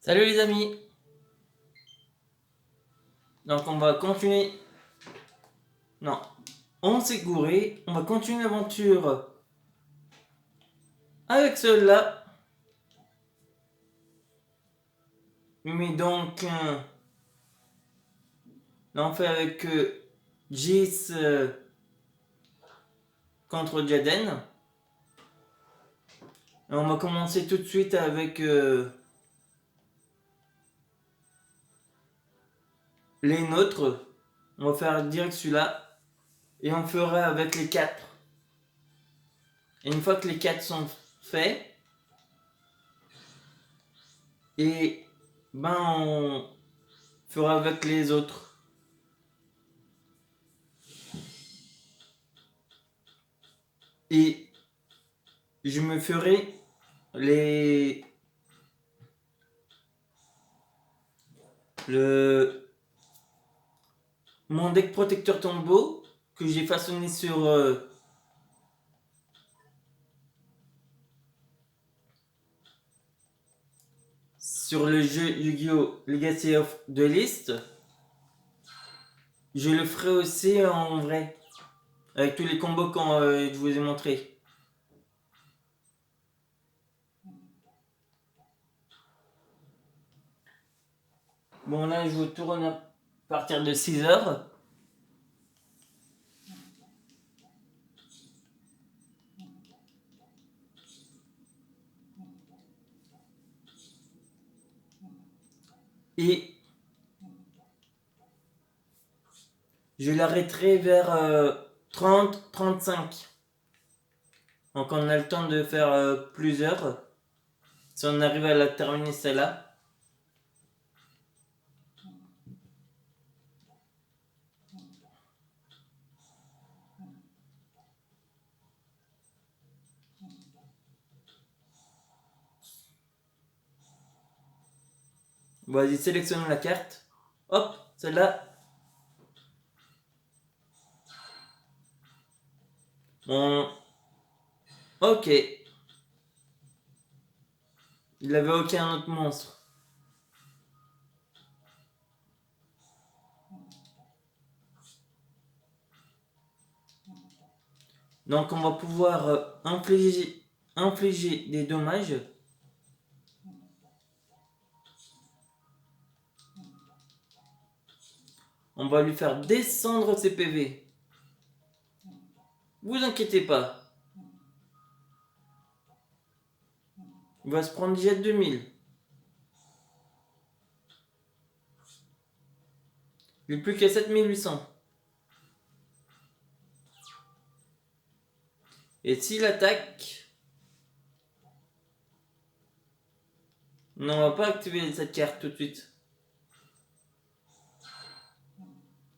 Salut les amis. Donc on va continuer. Non, on s'est gouré. On va continuer l'aventure avec celle-là. Mais donc, là on fait avec Jis contre Jaden. Et on va commencer tout de suite avec les nôtres. On va faire direct celui-là. Et on fera avec les 4. Et une fois que les 4 sont faits, et ben on fera avec les autres. Et je me ferai les mon deck protecteur tombeau que j'ai façonné sur le jeu Yu-Gi-Oh! Legacy of Duelist. Je le ferai aussi en vrai, avec tous les combos que je vous ai montré. Bon là je vous tourne à partir de 6h. Et je l'arrêterai vers 30-35. Donc on a le temps de faire plusieurs. Si on arrive à la terminer celle-là. Vas-y, sélectionne la carte. Hop, celle-là. Bon. Ok. Il avait aucun autre monstre. Donc on va pouvoir infliger des dommages. On va lui faire descendre ses PV. Vous inquiétez pas. Il va se prendre déjà 2000. Il n'est plus qu'à 7800. Et s'il attaque... Non, on va pas activer cette carte tout de suite.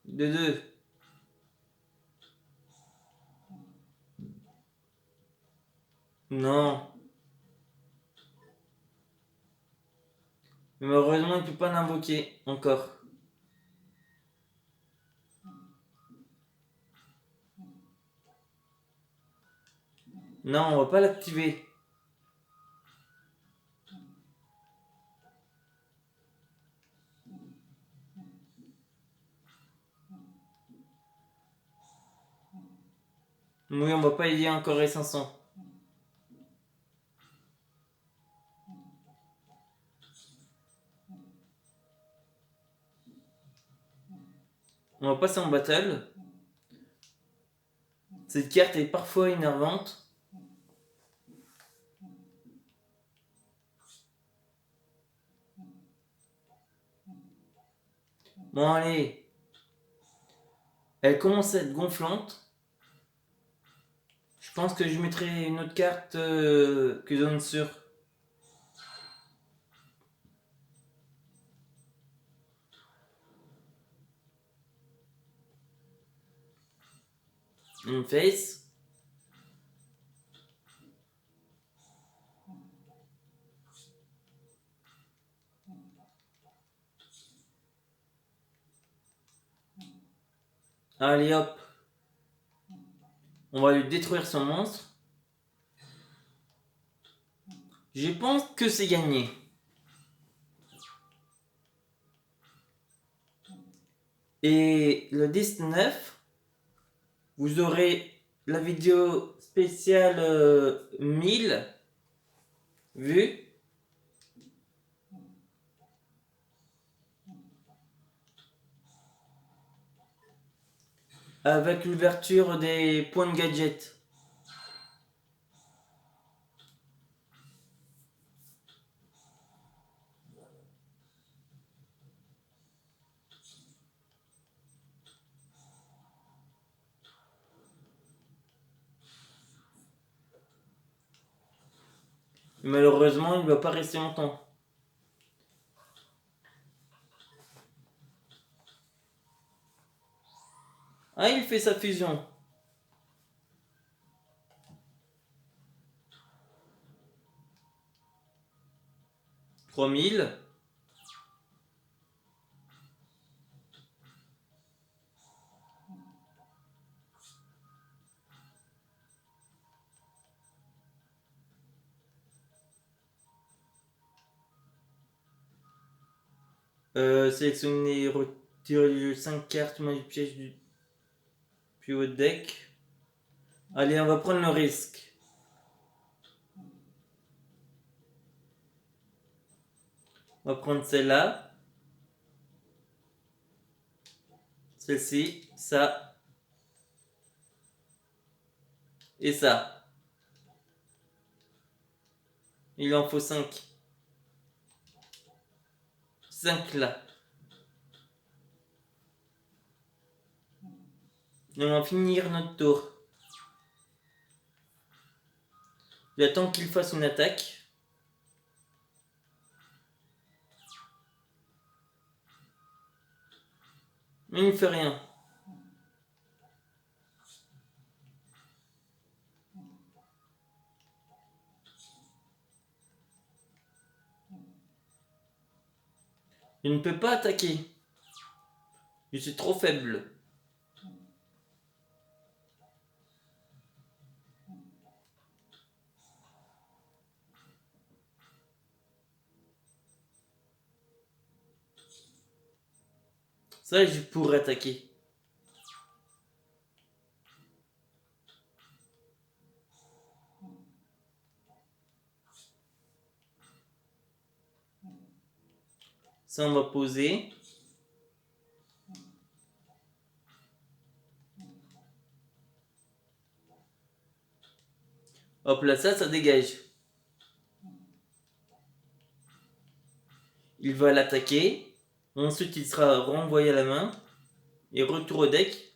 De 2. Non. Mais malheureusement, il ne peut pas l'invoquer encore. Non, on va pas l'activer. Oui, on va pas aider encore les 500. On va passer en battle. Cette carte est parfois énervante. Bon, allez. Elle commence à être gonflante. Je pense que je mettrai une autre carte que zone sûre. Une face. Allez hop. On va lui détruire son monstre. Je pense que c'est gagné. Et le 19, vous aurez la vidéo spéciale 1000 vues. Avec l'ouverture des points de gadget. Malheureusement, il ne va pas rester longtemps. Ah, il fait sa fusion. Trois mille. Sélectionner, retirer le jeu 5 cartes, du piège du plus haut deck. Allez, on va prendre le risque. On va prendre celle-là. Celle-ci, ça. Et ça. Il en faut 5. 5 là. Et on va finir notre tour. J'attends qu'il fasse une attaque. Mais il ne fait rien. Je ne peux pas attaquer. Je suis trop faible. Ça, je pourrais attaquer. Ça, on va poser. Hop là, ça dégage. Il va l'attaquer. Ensuite, il sera renvoyé à la main. Et retour au deck.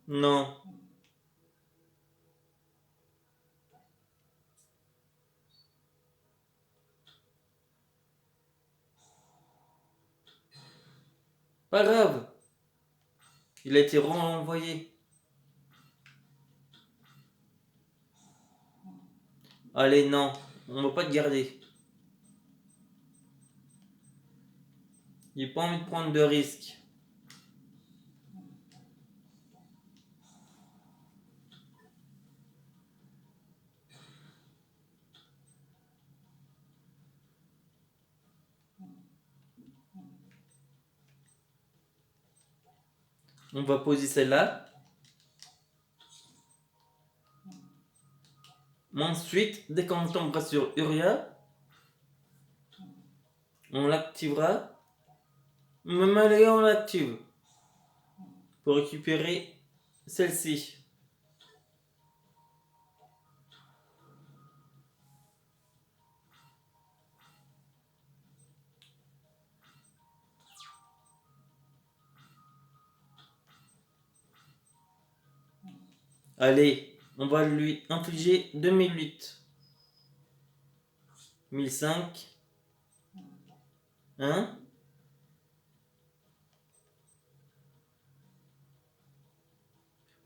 Non. Pas grave. Il a été renvoyé. Allez, non. On va pas te garder. J'ai pas envie de prendre de risques. On va poser celle-là. Ensuite, dès qu'on tombera sur Uria, on l'activera. Même allez, on l'active. Pour récupérer celle-ci. Allez, on va lui infliger 2008. 1005. Hein?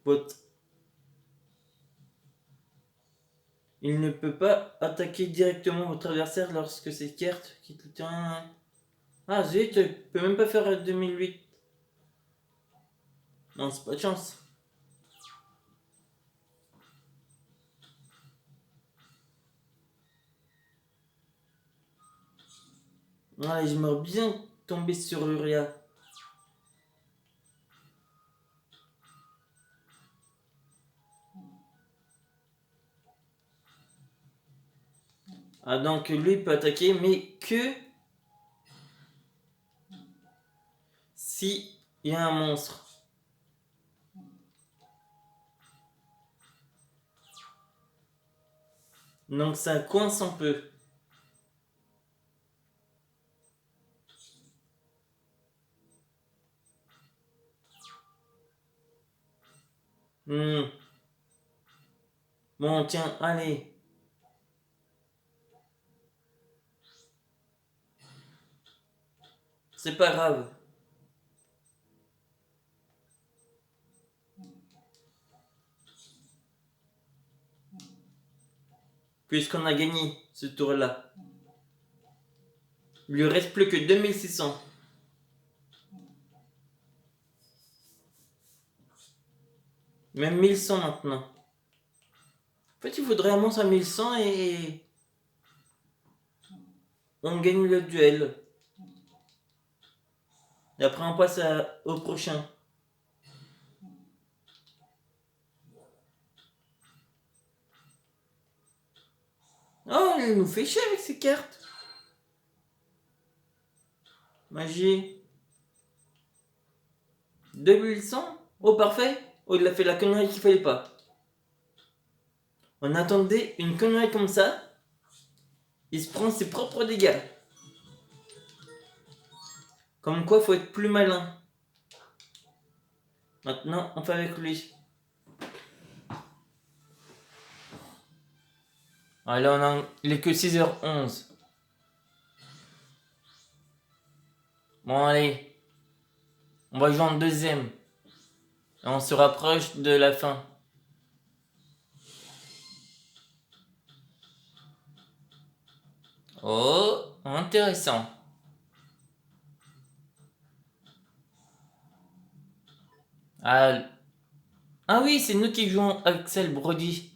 Votre... Il ne peut pas attaquer directement votre adversaire lorsque cette carte quitte le terrain. Ah zut, je peux même pas faire 2008. Non, c'est pas de chance. Ouais, j'aimerais bien tomber sur Uria. Ah, donc lui peut attaquer, mais que si il y a un monstre. Donc ça coince un peu. Hmm. Bon, tiens, allez. C'est pas grave. Puisqu'on a gagné ce tour-là. Il lui reste plus que 2600. Même 1100 maintenant. En fait, il faudrait un monstre à 1100 et on gagne le duel. Et après, on passe au prochain. Oh, il nous fait chier avec ces cartes. Magie. 2100. Oh, parfait. Oh, il a fait la connerie qu'il fallait pas. On attendait une connerie comme ça. Il se prend ses propres dégâts. Comme quoi, faut être plus malin. Maintenant, on fait avec lui. Ah, là, il est que 6h11. Bon, allez. On va jouer en deuxième. Et on se rapproche de la fin. Oh, intéressant. Ah, ah oui, c'est nous qui jouons Axel Brody.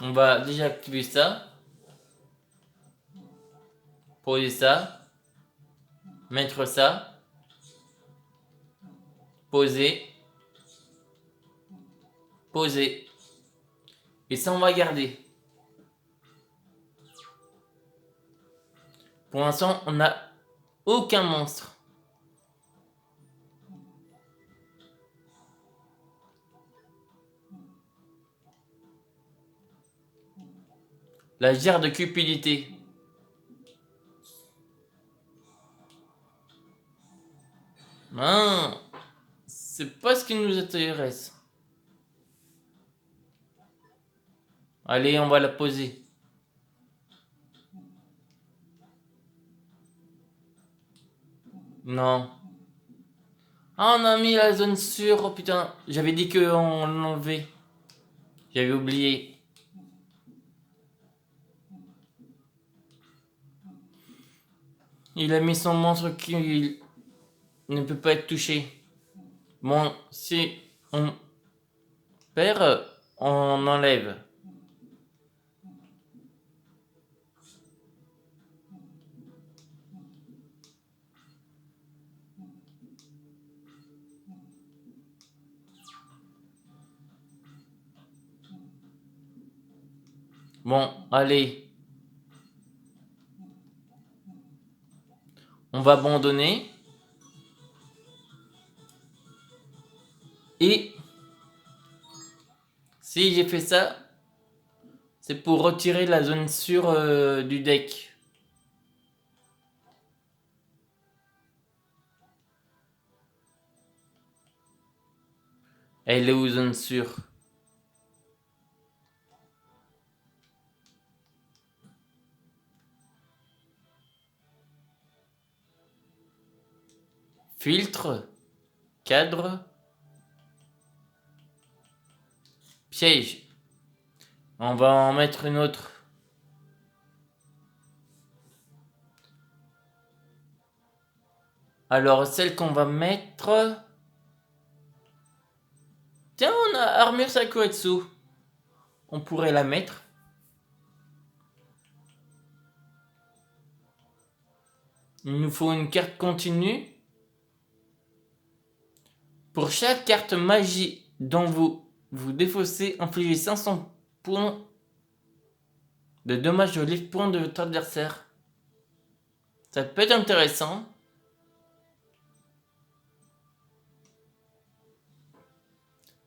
On va déjà activer ça. Poser ça. Mettre ça. Poser. Poser. Et ça, on va garder. Pour l'instant, on n'a aucun monstre. La gère de cupidité. Ah, c'est pas ce qui nous intéresse. Allez, on va la poser. Non. Ah, on a mis la zone sûre. Oh putain, j'avais dit qu'on l'enlevait. J'avais oublié. Il a mis son monstre qui ne peut pas être touché. Bon, si on perd, on enlève. Bon, allez. On va abandonner. Et si j'ai fait ça, c'est pour retirer la zone sûre du deck. Elle est où zone sûre? filtre, cadre, piège. On va en mettre une autre. Alors, celle qu'on va mettre... Tiens, on a armure Sakuetsu. On pourrait la mettre. Il nous faut une carte continue. Pour chaque carte magie dont vous défaussez, infligez 500 points de dommages au life point de votre adversaire. Ça peut être intéressant.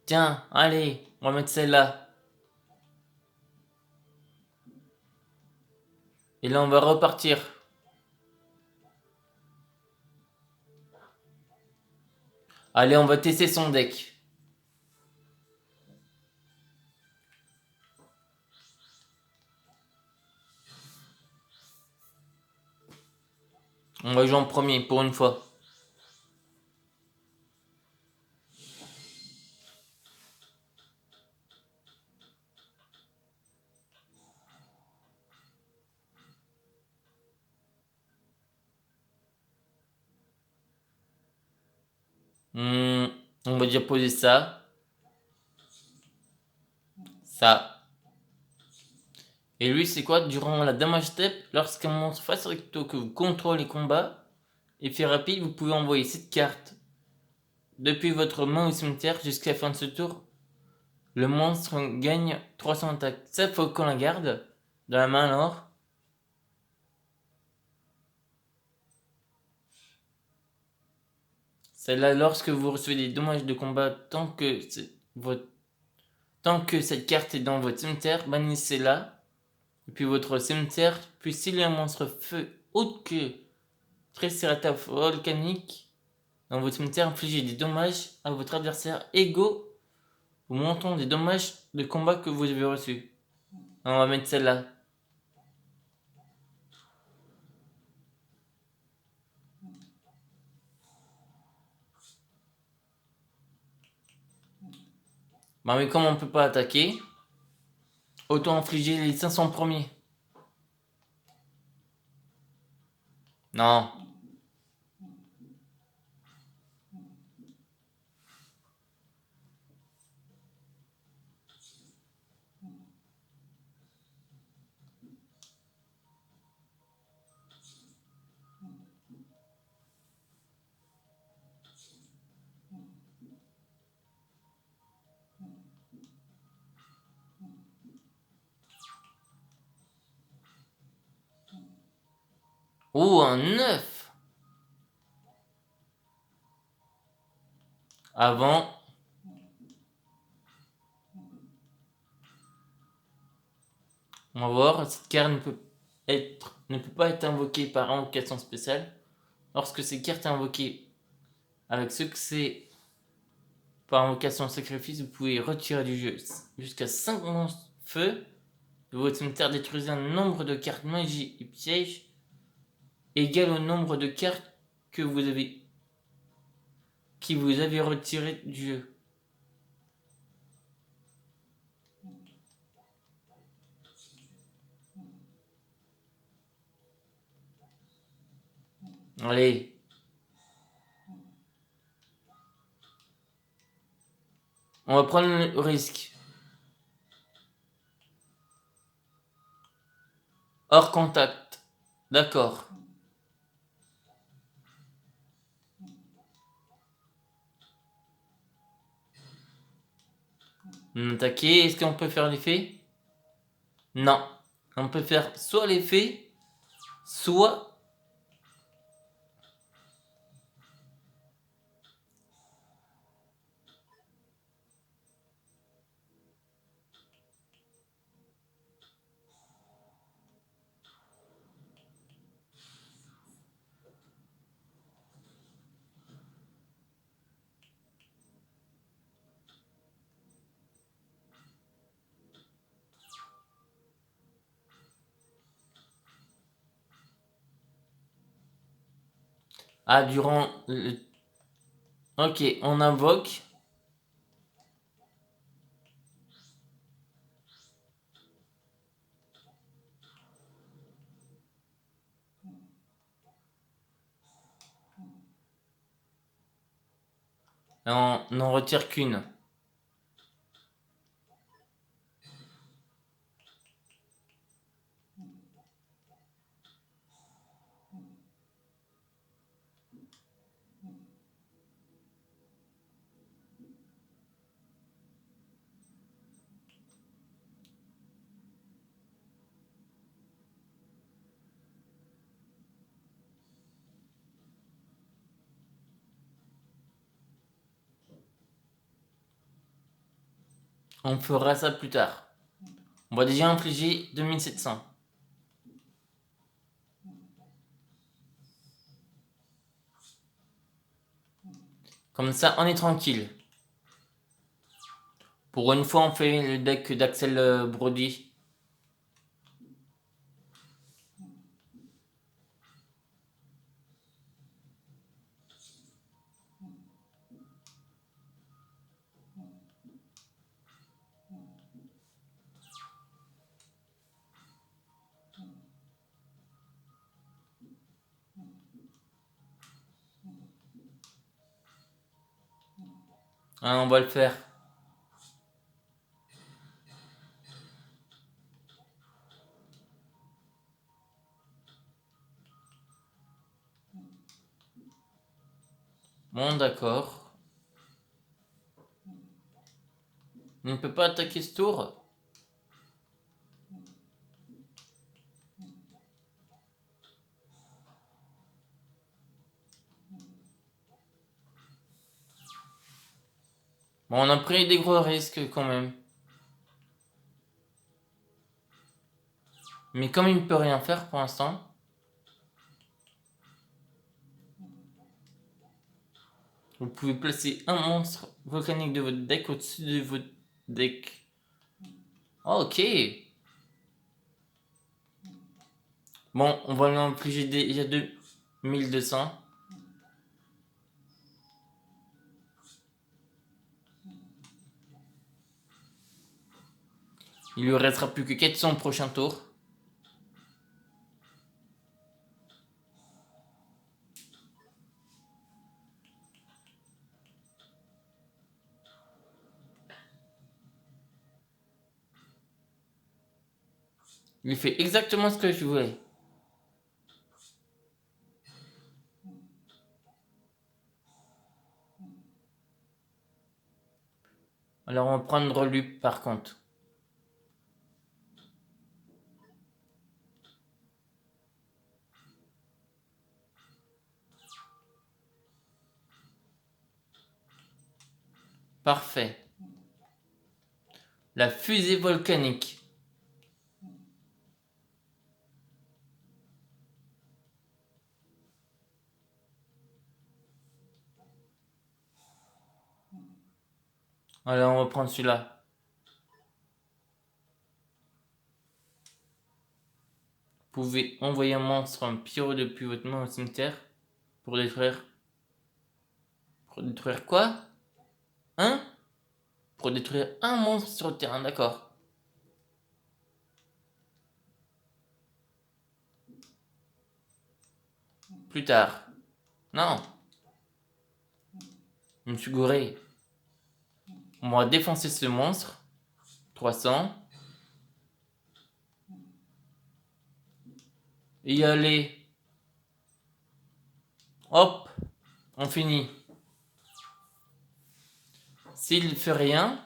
Tiens, allez, on va mettre celle-là. Et là, on va repartir. Allez, on va tester son deck. On va jouer en premier pour une fois. On va déjà poser ça. Ça. Et lui, c'est quoi? Durant la damage step, lorsqu'un monstre face recto que vous contrôlez combat, effet rapide, vous pouvez envoyer cette carte depuis votre main au cimetière jusqu'à la fin de ce tour. Le monstre gagne 300 attaques. Ça, faut qu'on la garde dans la main alors. Celle-là, lorsque vous recevez des dommages de combat, tant que cette carte est dans votre cimetière, bannissez-la. Et puis votre cimetière, puis s'il y a un monstre feu autre que Triceratops volcanique dans votre cimetière, infligez des dommages à votre adversaire égaux au montant des dommages de combat que vous avez reçus. On va mettre celle-là. Bah mais comme on peut pas attaquer, autant infliger les 500 premiers. Non. Oh, un 9. Avant. On va voir, cette carte ne peut pas être invoquée par invocation spéciale. Lorsque cette carte est invoquée avec succès par invocation sacrifice, vous pouvez retirer du jeu jusqu'à 5 monstres feu de votre cimetière, détruisez un nombre de cartes magie et pièges égal au nombre de cartes qui vous avez retiré du jeu. Allez. On va prendre le risque. Hors contact. D'accord. Attaquer. Est-ce qu'on peut faire l'effet? Non. On peut faire soit l'effet, soit... Ah, durant Ok, on invoque. Et on n'en retire qu'une. On fera ça plus tard. On va déjà infliger 2700. Comme ça, on est tranquille. Pour une fois, on fait le deck d'Axel Brody. Hein, on va le faire. Bon, d'accord. On ne peut pas attaquer ce tour. Bon, on a pris des gros risques quand même. Mais comme il ne peut rien faire pour l'instant, vous pouvez placer un monstre volcanique de votre deck au-dessus de votre deck. Oh, ok. Bon, on va lui infliger déjà 2200. Il lui restera plus que 400 au prochain tour. Il fait exactement ce que je voulais. Alors on va prendre lui par contre. Parfait. La fusée volcanique. Alors on va prendre celui-là. Vous pouvez envoyer un monstre, un pyro depuis votre main au cimetière pour détruire. Pour détruire quoi? Hein? Pour détruire un monstre sur le terrain, d'accord. Plus tard. Non. Je me suis gouré. On va défoncer ce monstre. 300. Et allez. Hop. On finit. S'il fait rien,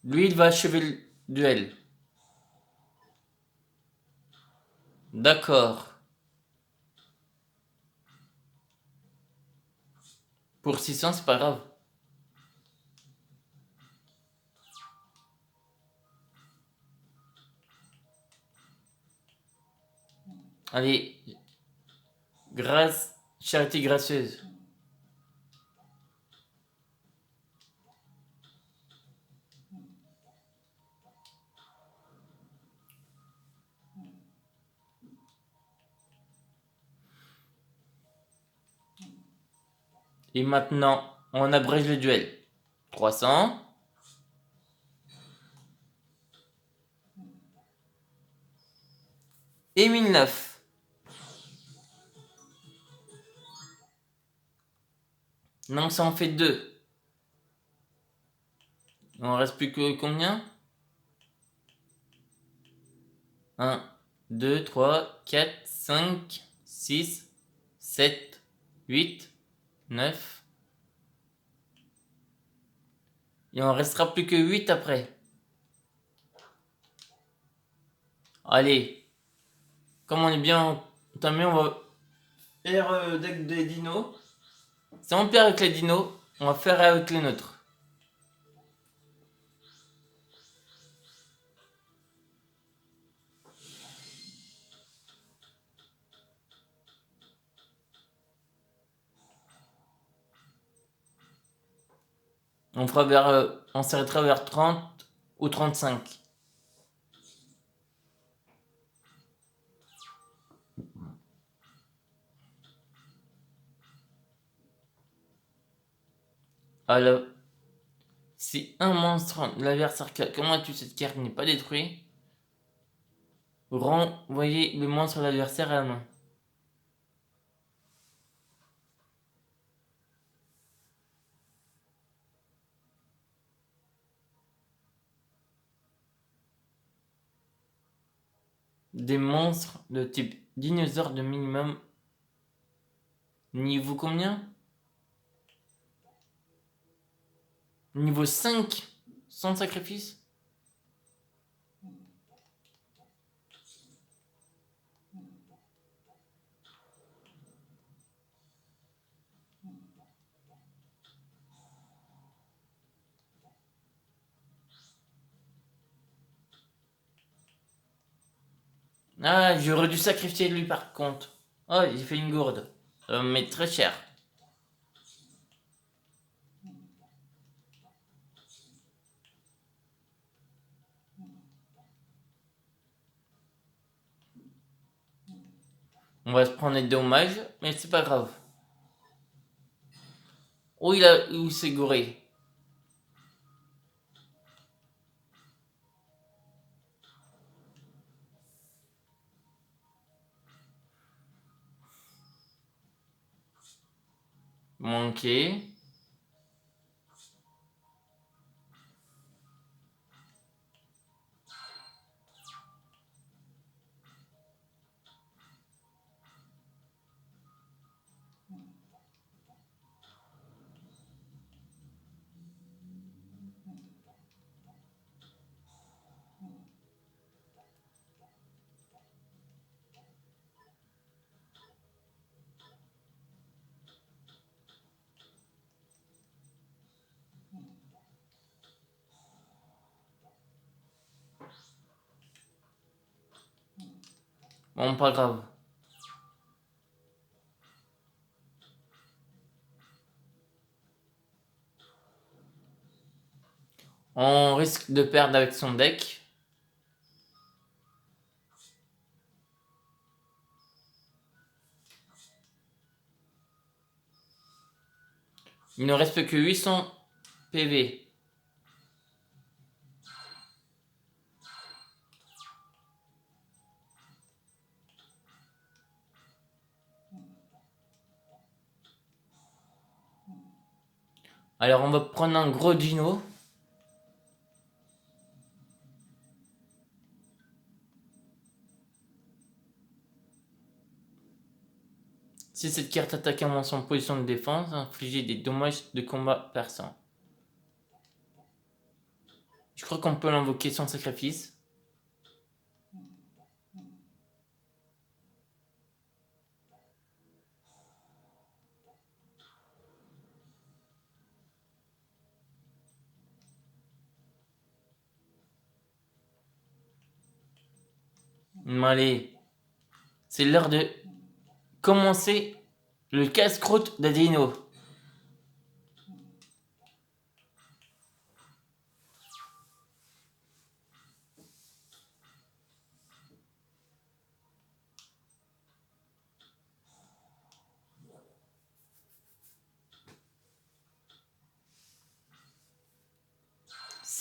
lui il va achever le duel. D'accord. Pour 600, c'est pas grave. Allez. Grâce. Charité gracieuse. Et maintenant, on abrège le duel. 300. Et 1009. Donc ça en fait 2. Il en reste plus que combien? 1, 2, 3, 4, 5, 6, 7, 8, 9. Il en restera plus que 8 après. Allez. Comme on est bien entamé, on va faire deck des dinos. Si on perd avec les dinos, on va faire avec les nôtres. On fera on s'arrêtera vers 30 ou 35. Alors, si un monstre de l'adversaire, comment tu cette carte n'est pas détruit, renvoyez le monstre de l'adversaire à la main. Des monstres de type dinosaure de minimum. Niveau combien? Niveau 5 sans sacrifice? Ah, j'aurais dû sacrifier lui par contre. Oh, j'ai fait une gourde. Ça va me mettre très cher. On va se prendre des dommages, mais c'est pas grave. Oh, il s'est gouré. Manqué. Bon, pas grave. On risque de perdre avec son deck. Il ne reste que 800 PV. Alors on va prendre un gros dino. Si cette carte attaque un monstre en position de défense, infligez des dommages de combat perçants. Je crois qu'on peut l'invoquer sans sacrifice. Allez, c'est l'heure de commencer le casse-croûte de dino.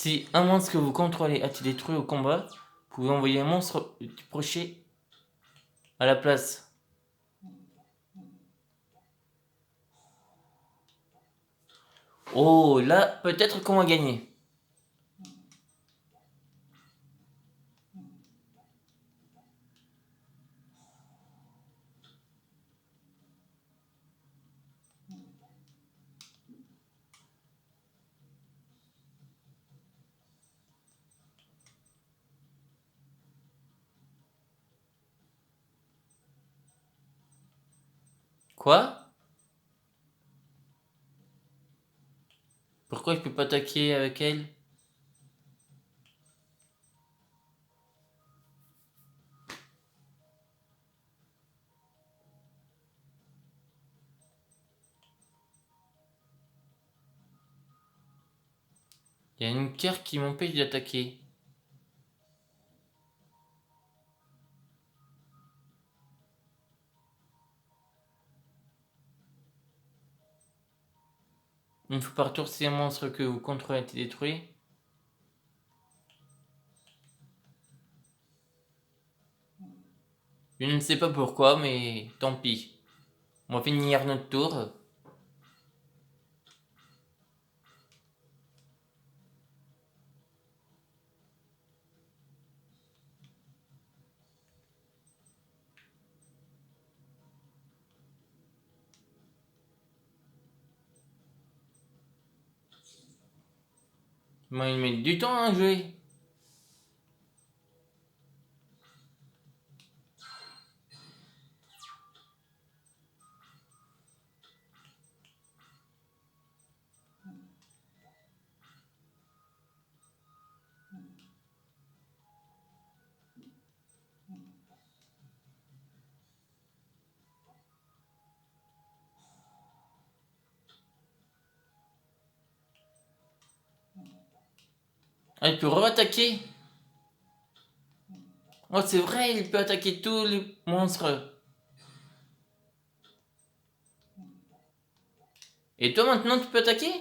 Si un monstre que vous contrôlez a été détruit au combat, vous pouvez envoyer un monstre du prochain à la place. Oh, là, peut-être qu'on va gagner. Quoi? Pourquoi je peux pas attaquer avec elle? Il y a une carte qui m'empêche d'attaquer. Une fois par tour, si un monstre que vous contrôlez a été détruit. Je ne sais pas pourquoi, mais tant pis. On va finir notre tour. Moi, il met du temps à jouer. Ah, il peut re-attaquer. Oh, c'est vrai, il peut attaquer tous les monstres. Et toi, maintenant, tu peux attaquer?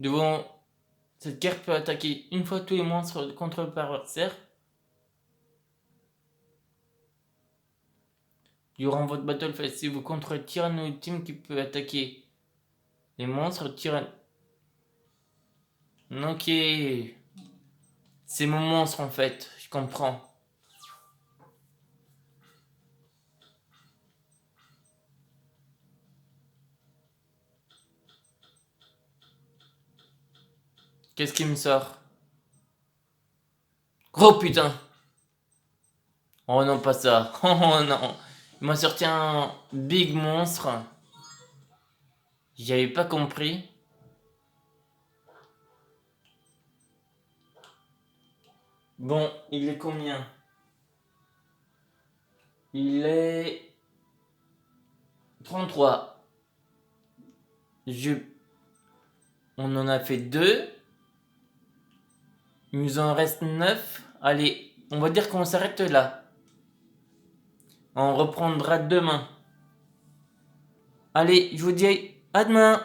Devant... Cette carte peut attaquer une fois tous les monstres contrôlés par adversaire. Durant votre battle phase, si vous contrôlez Tyranno ultime qui peut attaquer les monstres, Tyranno... Ok. C'est mon monstre en fait, je comprends. Qu'est-ce qui me sort? Oh putain! Oh non, pas ça. Oh non. Il m'a sorti un big monstre. J'y avais pas compris. Bon, il est combien? Il est 33. On en a fait 2. Il nous en reste 9. Allez, on va dire qu'on s'arrête là. On reprendra demain. Allez, je vous dis à demain.